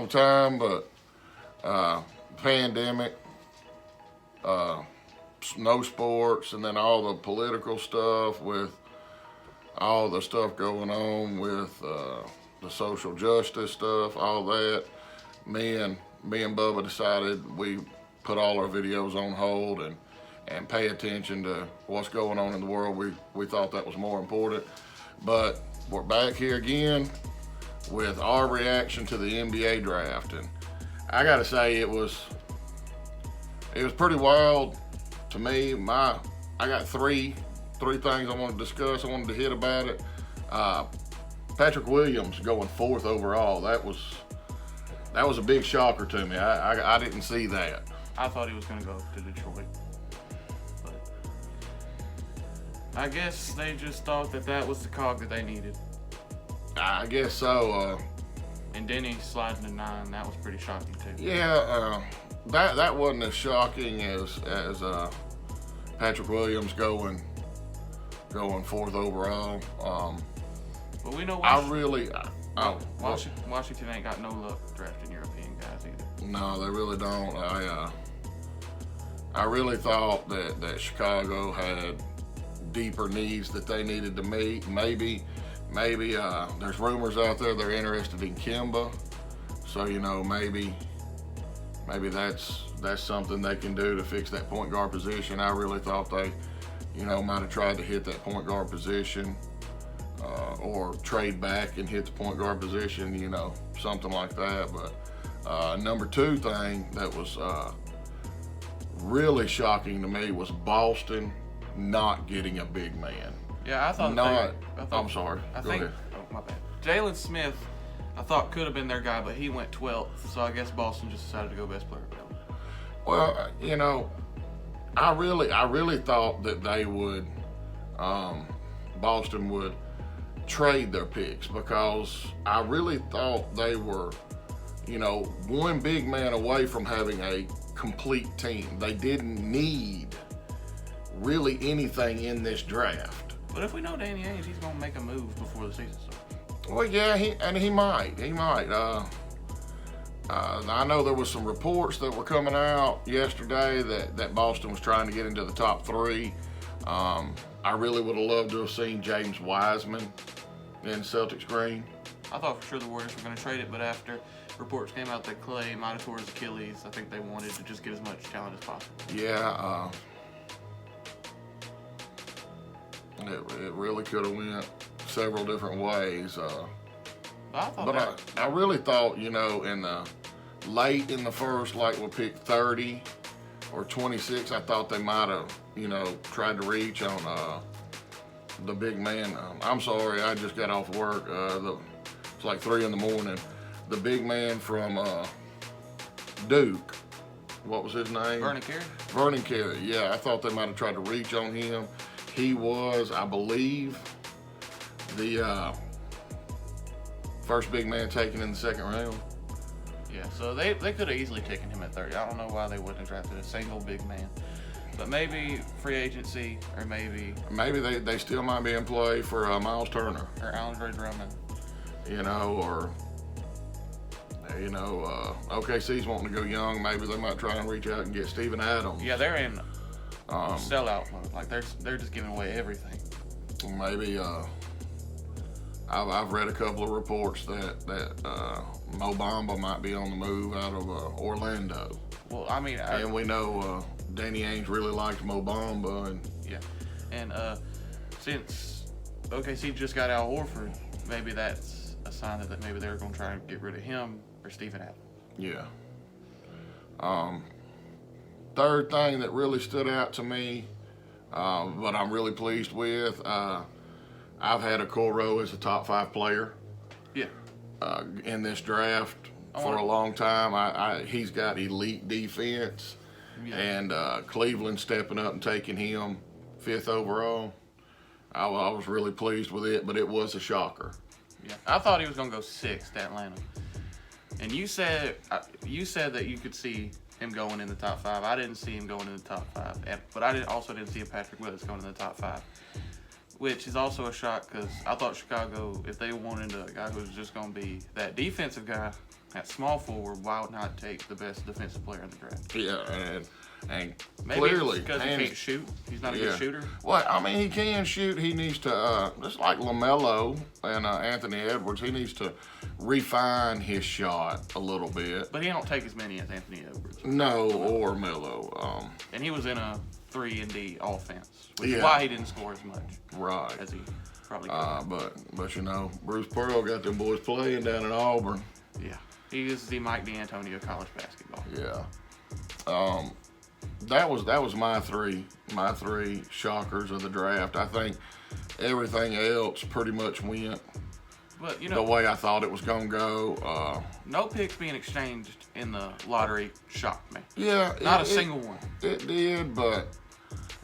the time, but pandemic, no sports, and then all the political stuff with all the stuff going on with the social justice stuff, all that. Me and Bubba decided we put all our videos on hold and pay attention to what's going on in the world. We thought that was more important. But we're back here again with our reaction to the NBA draft. And I gotta say it was pretty wild to me. I got three things I want to discuss. I wanted to hit about it. Patrick Williams going 4th overall. That was a big shocker to me. I didn't see that. I thought he was going to go to Detroit. But I guess they just thought that was the cog that they needed. I guess so. And Denny sliding to 9, that was pretty shocking too. Yeah, that wasn't as shocking as Patrick Williams going 4th overall. But we know Washington ain't got no luck drafting European guys either. No, they really don't. I really thought that Chicago had deeper needs that they needed to meet. Maybe there's rumors out there they're interested in Kemba, so maybe that's something they can do to fix that point guard position. I really thought they might have tried to hit that point guard position, or trade back and hit the point guard position, something like that. But number 2 thing that was really shocking to me was Boston not getting a big man. Yeah, I thought. I'm sorry. Go ahead. Oh, my bad. Jalen Smith, I thought could have been their guy, but he went 12th, so I guess Boston just decided to go best player available. Well, I really thought that they would, Boston would trade their picks, because I really thought they were, one big man away from having a complete team. They didn't need really anything in this draft. But if we know Danny Ainge, he's gonna make a move before the season starts. Well, yeah, he might. I know there was some reports that were coming out yesterday that Boston was trying to get into the top 3. I really would have loved to have seen James Wiseman in Celtics green. I thought for sure the Warriors were going to trade it, but after reports came out that Clay might have tore his Achilles, I think they wanted to just get as much talent as possible. Yeah, it really could have went several different ways. I really thought, in the late in the first, like we'll pick 30 or 26, I thought they might have, tried to reach on the big man. I'm sorry, I just got off work. It's like 3 in the morning. The big man from Duke, what was his name? Vernon Carey. Vernon Carey, yeah. I thought they might have tried to reach on him. He was, I believe, the first big man taken in the 2nd round. Yeah, so they could have easily taken him at 30. I don't know why they wouldn't have drafted a single big man. But maybe free agency, or maybe they still might be in play for Miles Turner. Or Andre Drummond. Or OKC's wanting to go young. Maybe they might try and reach out and get Steven Adams. Yeah, they're in sellout mode. Like they're just giving away everything. Maybe I've read a couple of reports that Mo Bamba might be on the move out of Orlando. Well, and we know Danny Ainge really likes Mo Bamba, and yeah, and since OKC just got Al Horford, maybe that's a sign that maybe they're going to try and get rid of him or Steven Adams. Yeah. Third thing that really stood out to me, but I'm really pleased with, I've had Okoro as a top 5 player. Yeah. In this draft for a long time. He's got elite defense, and Cleveland stepping up and taking him 5th overall. I was really pleased with it, but it was a shocker. Yeah, I thought he was going to go 6th to Atlanta. And you said that you could see him going in the top 5. I didn't see him going in the top 5, but I also didn't see a Patrick Willis going in the top 5. which is also a shock because I thought Chicago, if they wanted a guy who was just going to be that defensive guy at small forward, why would not take the best defensive player in the draft? Yeah, and Maybe clearly, because he can't shoot. He's not a good shooter. Well, I mean, he can shoot. He needs to, just like LaMelo and Anthony Edwards, he needs to refine his shot a little bit. But he don't take as many as Anthony Edwards. No, or Melo. And he was in a 3-and-D offense, which Yeah. is why he didn't score as much Right. as he probably could. But you know, Bruce Pearl got them boys playing down in Auburn. Yeah, he is the Mike D'Antoni of college basketball. Yeah. That was my three shockers of the draft. I think everything else pretty much went But you the know, way I thought it was gonna go. no picks being exchanged in the lottery shocked me. Yeah, Not a single one. It did, but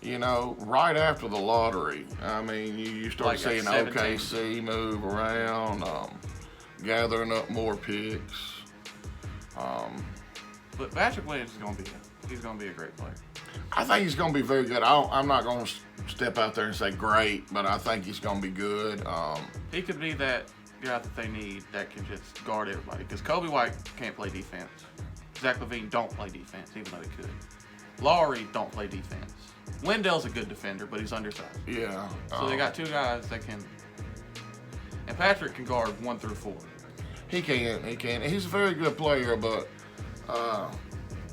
you know, right after the lottery, I mean, you start Like at seeing 17. OKC move around, gathering up more picks. But Patrick Williams is he's gonna be a great player. I think he's going to be very good. I'm not going to step out there and say great, but I think he's going to be good. He could be that guy that they need that can just guard everybody. Because Kobe White can't play defense. Zach LaVine don't play defense, even though he could. Lowry don't play defense. Wendell's a good defender, but he's undersized. Yeah. So they got two guys that can. And Patrick can guard 1 through 4. He can. He's a very good player, but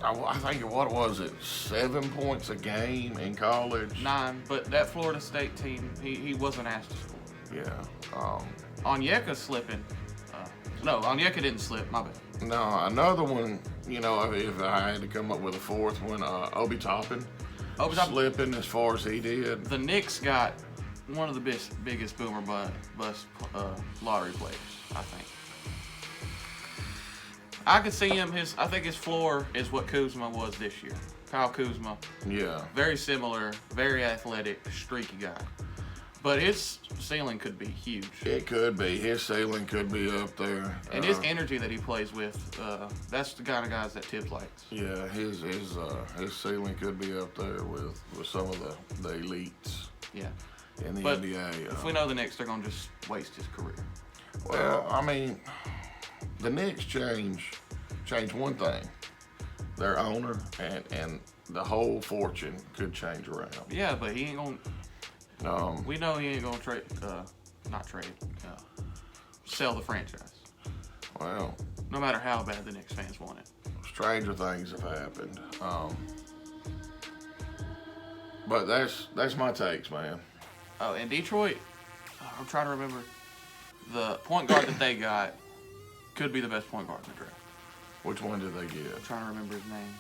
I think what was it, 7 points a game in college? 9, but that Florida State team, he wasn't asked to score. Yeah. Onyeka's slipping. No, Onyeka didn't slip. My bad. No, another one. You know, if I had to come up with a fourth one, Obi Toppin. Obi Toppin. Slipping as far as he did. The Knicks got one of the biggest boomer bust lottery players, I think. I could see him. I think his floor is what Kuzma was this year. Kyle Kuzma. Yeah. Very similar, very athletic, streaky guy. But his ceiling could be huge. It could be. His ceiling could be up there. And his energy that he plays with, that's the kind of guys that Tibbs likes. Yeah, his ceiling could be up there with some of the elites Yeah. in the But NBA. if we know the Knicks, they're going to just waste his career. Well, I mean, the Knicks changed one thing. Their owner and the whole fortune could change around. Yeah, but he ain't going to. We know he ain't going to sell the franchise. Well, No matter how bad the Knicks fans want it. stranger things have happened. But that's my takes, man. Oh, and Detroit, I'm trying to remember. The point guard that they got could be the best point guard in the draft. Which one did they get? I'm trying to remember his name.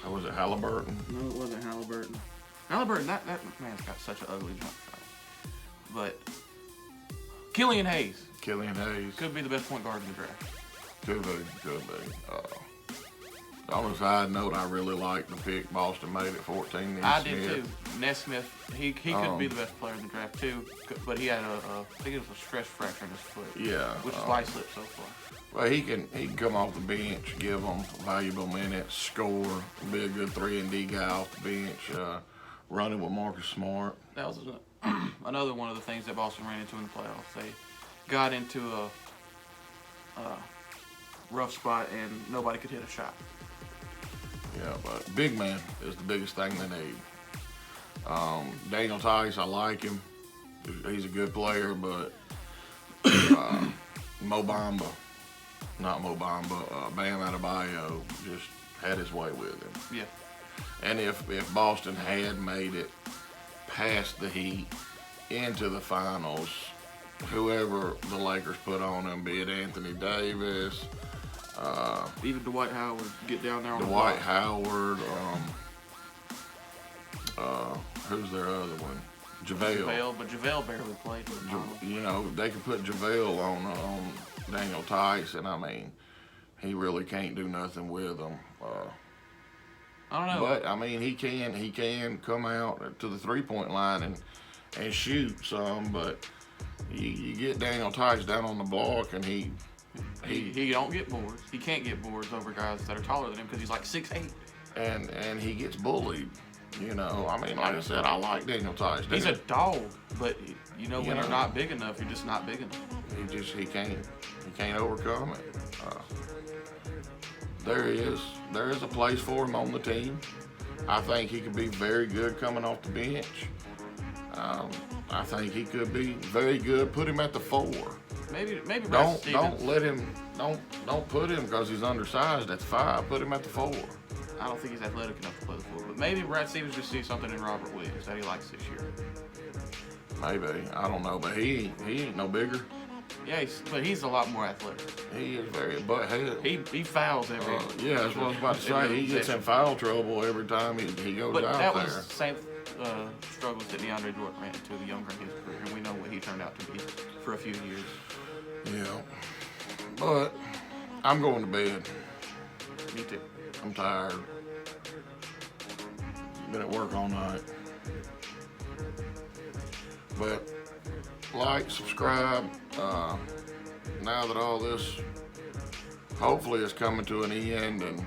Or was it Halliburton? No, it wasn't Halliburton. Halliburton, that man's got such an ugly jump shot. But Killian Hayes Killian Hayes. could be the best point guard in the draft. Could be. On a side note, I really like the pick Boston made at 14. I did too. Nesmith, he could be the best player in the draft too, but he had I think it was a stress fracture in his foot. Yeah. Which is why he slipped so far. Well, he can come off the bench, give them valuable minutes, score, be a good 3-and-D guy off the bench, running with Marcus Smart. That was another one of the things that Boston ran into in the playoffs. They got into a rough spot and nobody could hit a shot. Yeah, but big man is the biggest thing they need. Daniel Tice, I like him. He's a good player, but Bam Adebayo just had his way with him. Yeah. And if Boston had made it past the Heat into the finals, whoever the Lakers put on them, be it Anthony Davis, Even Dwight Howard get down there on Dwight the block. Howard, who's their other one? JaVale. But JaVale barely played for the finals. You know, they could put JaVale on Daniel Tice, and I mean, he really can't do nothing with them. I don't know. But I mean, he can come out to the 3-point line and shoot some. But you get Daniel Tice down on the block, and he don't get boards. He can't get boards over guys that are taller than him because he's like 6'8". and he gets bullied. You know, I mean, like I said, I like Daniel Tice. He's a dog, but when You you're know. not big enough, you're just not big enough. He can't overcome it. There is a place for him on the team. I think he could be very good coming off the bench. I think he could be very good. Put him at the 4. Maybe Brad Don't Stevens. let him. Don't put him because he's undersized at 5. Put him at the 4. I don't think he's athletic enough to play the 4, but maybe Brad Stevens just sees something in Robert Williams that he likes this year. Maybe, I don't know, but he ain't no bigger. Yeah, but he's a lot more athletic. He is very butt head. He fouls every. Yeah, that's what I was about to say. He gets in foul trouble every time he goes But out that there. was the same struggles that DeAndre Jordan ran into younger in his career, and we know what he turned out to be for a few years. Yeah, but I'm going to bed. Me too. I'm tired. Been at work all night. But like, subscribe. Now that all this hopefully is coming to an end and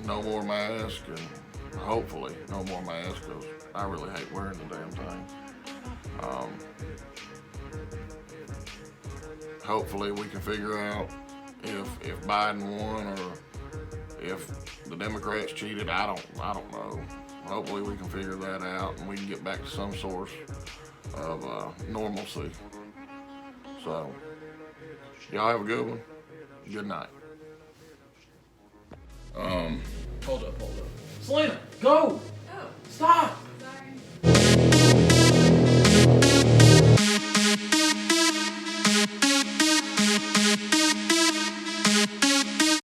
no more masks, and hopefully no more masks, because I really hate wearing the damn thing. Hopefully we can figure out if Biden won or if the Democrats cheated. I don't know. Hopefully we can figure that out and we can get back to some source of normalcy. So, y'all have a good one. Good night. Hold up. Selena, go!